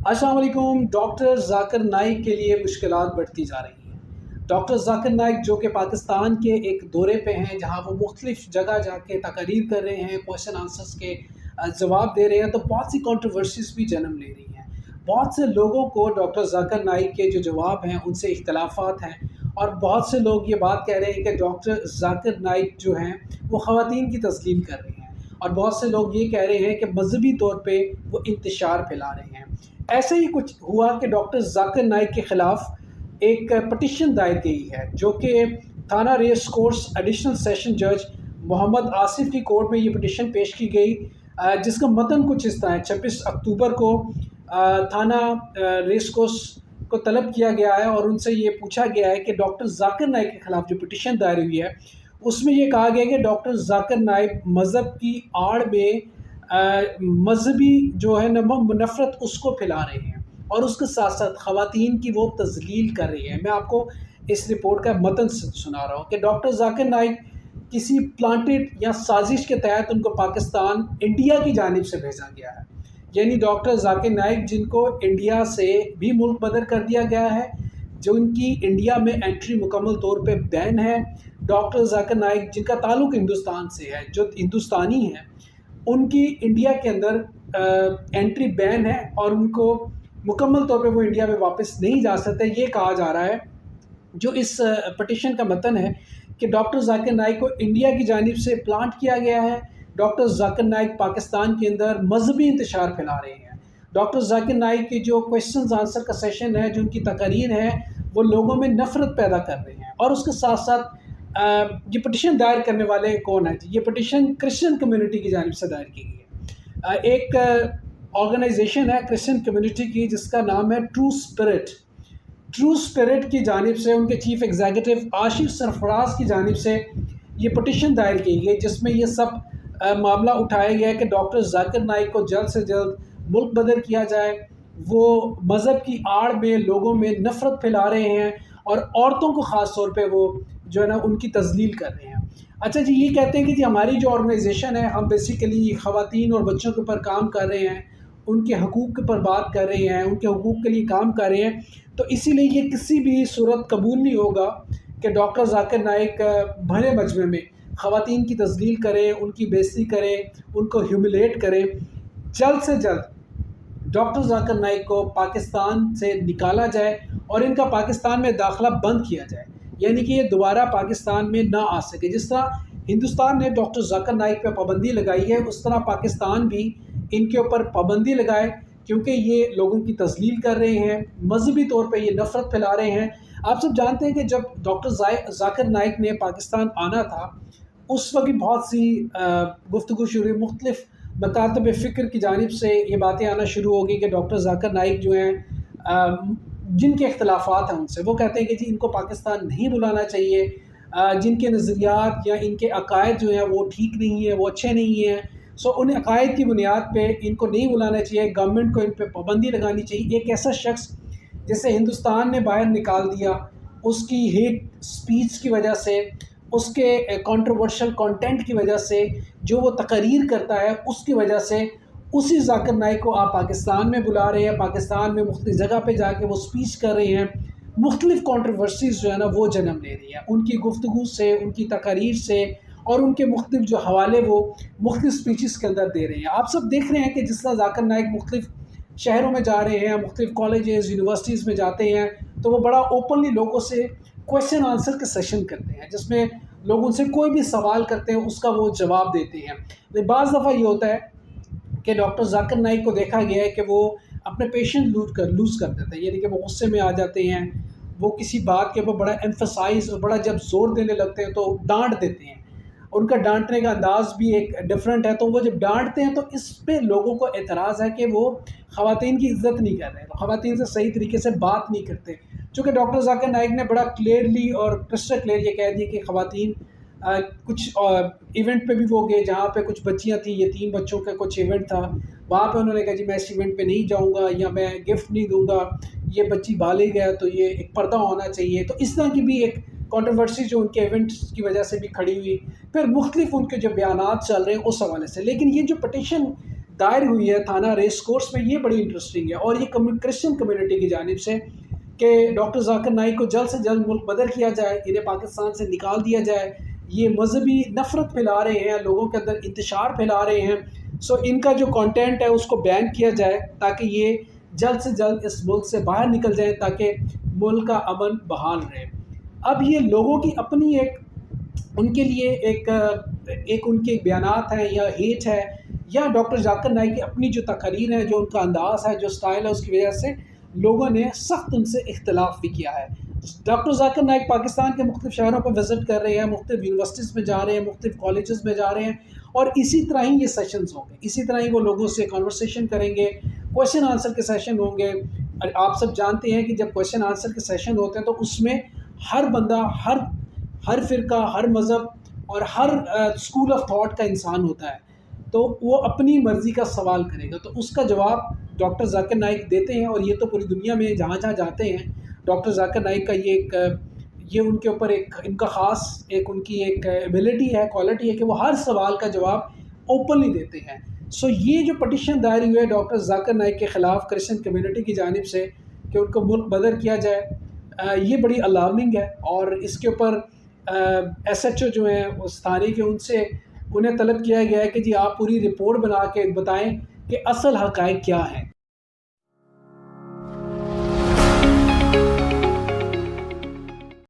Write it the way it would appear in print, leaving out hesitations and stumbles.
अस्सलाम वालेकुम। डॉक्टर ज़ाकिर नाइक के लिए मुश्किलात बढ़ती जा रही हैं। डॉक्टर ज़ाकिर नाइक जो कि पाकिस्तान के एक दौरे पे हैं, जहां वो मुख्तलिफ़ जगह जाके तकारीर कर रहे हैं, क्वेश्चन आंसर्स के जवाब दे रहे हैं, तो बहुत सी कंट्रोवर्सीज़ भी जन्म ले रही हैं। बहुत से लोगों को डॉक्टर ज़ाकिर नाइक के जो जवाब हैं उनसे इख्तलाफात हैं, और बहुत से लोग ये बात कह रहे हैं कि डॉक्टर ज़ाकिर नाइक जो हैं वो ख़वातीन की तस्लीम कर रहे हैं, और बहुत से लोग ये कह रहे हैं कि मजहबी तौर पे वो इंतशार फैला रहे हैं। ऐसे ही कुछ हुआ कि डॉक्टर ज़ाकिर नाइक के ख़िलाफ़ एक पटिशन दायर की है, जो कि थाना रेस कोर्स एडिशनल सेशन जज मोहम्मद आसिफ की कोर्ट में ये पटिशन पेश की गई, जिसका मतन कुछ इस तरह है। 26 अक्टूबर को थाना रेस कोर्स को तलब किया गया है और उनसे ये पूछा गया है कि डॉक्टर ज़ाकिर नाइक के ख़िलाफ़ जो पटिशन दायर हुई है उसमें ये कहा गया है कि डॉक्टर ज़ाकिर नाइक मज़हब की आड़ में मजहबी जो है नफ़रत उसको फैला रहे हैं, और उसके साथ साथ ख़वातीन की वो तज़लील कर रही है। मैं आपको इस रिपोर्ट का मतन सुना रहा हूँ कि डॉक्टर ज़ाकिर नाइक किसी प्लांटेड या साजिश के तहत उनको पाकिस्तान इंडिया की जानिब से भेजा गया है। यानी डॉक्टर ज़ाकिर नाइक जिनको इंडिया से भी मुल्क बदर कर दिया गया है, जो उनकी इंडिया में एंट्री मुकम्मल तौर पे बैन है। डॉक्टर ज़ाकिर नाइक जिनका ताल्लुक़ हिंदुस्तान से है, जो हिंदुस्तानी हैं, उनकी इंडिया के अंदर एंट्री बैन है और उनको मुकम्मल तौर पे वो इंडिया में वापस नहीं जा सकते। ये कहा जा रहा है, जो इस पटिशन का मतन है, कि डॉक्टर ज़ाकिर नाइक को इंडिया की जानिब से प्लांट किया गया है। डॉक्टर ज़ाकिर नाइक पाकिस्तान के अंदर मजहबी इंतशार फैला रहे हैं। डॉक्टर ज़ाकिर नाइक की जो क्वेश्चन आंसर का सेशन है, जो उनकी तकरीर है, वो लोगों में नफ़रत पैदा कर रहे हैं। और उसके साथ साथ ये पटिशन दायर करने वाले कौन है? ये पटिशन क्रिश्चियन कम्युनिटी की जानिब से दायर की गई है। एक ऑर्गेनाइजेशन है क्रिश्चियन कम्युनिटी की, जिसका नाम है ट्रू स्पिरिट। ट्रू स्पिरिट की जानिब से उनके चीफ एग्जीक्यूटिव आशिफ सरफराज की जानिब से ये पटिशन दायर की गई, जिसमें ये सब मामला उठाया गया है कि डॉक्टर ज़ाकिर नाइक को जल्द से जल्द मुल्क बदर किया जाए। वो मज़हब की आड़ में लोगों में नफ़रत फैला रहे हैं और औरतों को ख़ास तौर पे वो जो है ना उनकी तज़लील कर रहे हैं। अच्छा जी, ये कहते हैं कि जी हमारी जो ऑर्गेनाइजेशन है, हम बेसिकली ख़वातीन और बच्चों के ऊपर काम कर रहे हैं, उनके हकूक़ के ऊपर बात कर रहे हैं, उनके हकूक़ के लिए काम कर रहे हैं, तो इसीलिए ये किसी भी सूरत कबूल नहीं होगा कि डॉक्टर ज़ाकिर नाइक भरे मजमे में ख़वातीन की तज़लील करें, उनकी बेइज़्ज़ती करें, उनको ह्यूमिलेट करें। जल्द से जल्द डॉक्टर ज़ाकिर नाइक को पाकिस्तान से निकाला जाए और इनका पाकिस्तान में दाखिला बंद किया जाए, यानी कि ये दोबारा पाकिस्तान में ना आ सके। जिस तरह हिंदुस्तान ने डॉक्टर ज़ाकिर नाइक पर पाबंदी लगाई है, उस तरह पाकिस्तान भी इनके ऊपर पाबंदी लगाए, क्योंकि ये लोगों की तज़लील कर रहे हैं, मजहबी तौर पे ये नफ़रत फैला रहे हैं। आप सब जानते हैं कि जब डॉक्टर ज़ाकिर नाइक ने पाकिस्तान आना था, उस वक्त भी बहुत सी गुफ्तगू शुरू हुई, मुख्तलिफ़ मकातब फ़िक्र की जानिब से ये बातें आना शुरू हो गई कि डॉक्टर ज़ाकिर नाइक जो हैं, जिनके इख्तलाफात हैं उनसे, वो कहते हैं कि जी इनको पाकिस्तान नहीं बुलाना चाहिए, जिनके नज़रियात या इनके अकायद जो हैं वो ठीक नहीं है, वो अच्छे नहीं हैं। सो उन अकायद की बुनियाद पे इनको नहीं बुलाना चाहिए, गवर्नमेंट को इन पर पाबंदी लगानी चाहिए। एक ऐसा शख्स जिसे हिंदुस्तान ने बाहर निकाल दिया, उसकी हेट स्पीच की वजह से, उसके कंट्रोवर्शियल कंटेंट की वजह से, जो वो तकरीर करता है उसकी वजह से, उसी ज़ाकिर नाइक को आप पाकिस्तान में बुला रहे हैं। पाकिस्तान में मुख्तलिफ़ जगह पे जाके वो स्पीच कर रहे हैं, मुख्तलिफ़ कंट्रोवर्सीज़ जो है ना वो जन्म ले रही है उनकी गुफ्तगू से, उनकी तकरीर से, और उनके मुख्तलिफ़ जो हवाले वो मुख्तलिफ़ स्पीचेस के अंदर दे रहे हैं। आप सब देख रहे हैं कि जिस तरह ज़ाकिर नाइक मुख्तलिफ़ शहरों में जा रहे हैं, मुख्तलिफ़ कॉलेजेस यूनिवर्सिटीज़ में जाते हैं, तो वो बड़ा ओपनली लोगों से क्वेश्चन आंसर के सेशन करते हैं, जिसमें लोग उनसे कोई भी सवाल करते हैं उसका वो जवाब देते हैं। लेकिन बाज़ दफ़ा ये होता है कि डॉक्टर ज़ाकिर नाइक को देखा गया है कि वो अपने पेशेंस लूज़ कर देते हैं, यानी कि वो गुस्से में आ जाते हैं, वो किसी बात के ऊपर बड़ा एम्फसाइज़ और बड़ा जब ज़ोर देने लगते हैं तो डांट देते हैं। उनका डांटने का अंदाज़ भी एक डिफरेंट है, तो वो जब डांटते हैं तो इस पे लोगों को एतराज़ है कि वो ख़वातीन की इज़्ज़त नहीं कर रहे, ख़वातीन से सही तरीके से बात नहीं करते। चूँकि डॉक्टर ज़ाकिर नाइक ने बड़ा क्लियरली और क्रिस्टल क्लियर ये कह दिया कि ख़वातीन कुछ इवेंट पे भी वो गए जहाँ पे कुछ बच्चियाँ थी, यतीम बच्चों का कुछ इवेंट था, वहाँ पे उन्होंने कहा जी मैं इस इवेंट पे नहीं जाऊँगा, या मैं गिफ्ट नहीं दूँगा, ये बच्ची बालिग है तो ये एक पर्दा होना चाहिए। तो इस तरह की भी एक कंट्रोवर्सी जो उनके इवेंट्स की वजह से भी खड़ी हुई। फिर मुख्तलिफ उनके जो बयानात चल रहे हैं उस हवाले से। लेकिन ये जो पटिशन دائر ہوئی ہے تھانہ ریس کورس میں، یہ بڑی انٹرسٹنگ ہے، اور یہ کرسچن کمیونٹی کی جانب سے کہ ڈاکٹر ذاکر نائک کو جلد سے جلد ملک بدر کیا جائے، انہیں پاکستان سے نکال دیا جائے۔ یہ مذہبی نفرت پھیلا رہے ہیں، لوگوں کے اندر انتشار پھیلا رہے ہیں، سو ان کا جو کانٹینٹ ہے اس کو بین کیا جائے تاکہ یہ جلد سے جلد اس ملک سے باہر نکل جائیں، تاکہ ملک کا امن بحال رہے۔ اب یہ لوگوں کی اپنی ایک ان کے لیے ایک ان کے بیانات ہیں یا ہیٹ ہے، یا ڈاکٹر ذاکر نائک کی اپنی جو تقاریر ہیں، جو ان کا انداز ہے، جو سٹائل ہے، اس کی وجہ سے لوگوں نے سخت ان سے اختلاف بھی کیا ہے۔ ڈاکٹر ذاکر نائک پاکستان کے مختلف شہروں پر وزٹ کر رہے ہیں، مختلف یونیورسٹیز میں جا رہے ہیں، مختلف کالجز میں جا رہے ہیں، اور اسی طرح ہی یہ سیشنز ہوں گے، اسی طرح ہی وہ لوگوں سے کانورسیشن کریں گے، کویشچن آنسر کے سیشن ہوں گے۔ آپ سب جانتے ہیں کہ جب کویشچن آنسر کے سیشن ہوتے ہیں تو اس میں ہر بندہ، ہر فرقہ، ہر مذہب اور ہر اسکول آف تھاٹ کا انسان ہوتا ہے، تو وہ اپنی مرضی کا سوال کرے گا، تو اس کا جواب ڈاکٹر ذاکر نائک دیتے ہیں، اور یہ تو پوری دنیا میں جہاں جہاں جاتے ہیں ڈاکٹر ذاکر نائک کا یہ ان کے اوپر ایک ان کا خاص ان کی ایک ایبلٹی ہے، کوالٹی ہے کہ وہ ہر سوال کا جواب اوپنلی دیتے ہیں۔ سو یہ جو پٹیشن دائر ہوئی ہے ڈاکٹر ذاکر نائک کے خلاف کرسچن کمیونٹی کی جانب سے کہ ان کو ملک بدر کیا جائے، یہ بڑی الارمنگ ہے، اور اس کے اوپر ایس ایچ او جو ہیں اس تھانے کے، انہیں طلب کیا گیا ہے کہ جی آپ پوری رپورٹ بنا کے بتائیں کہ اصل حقائق کیا ہیں۔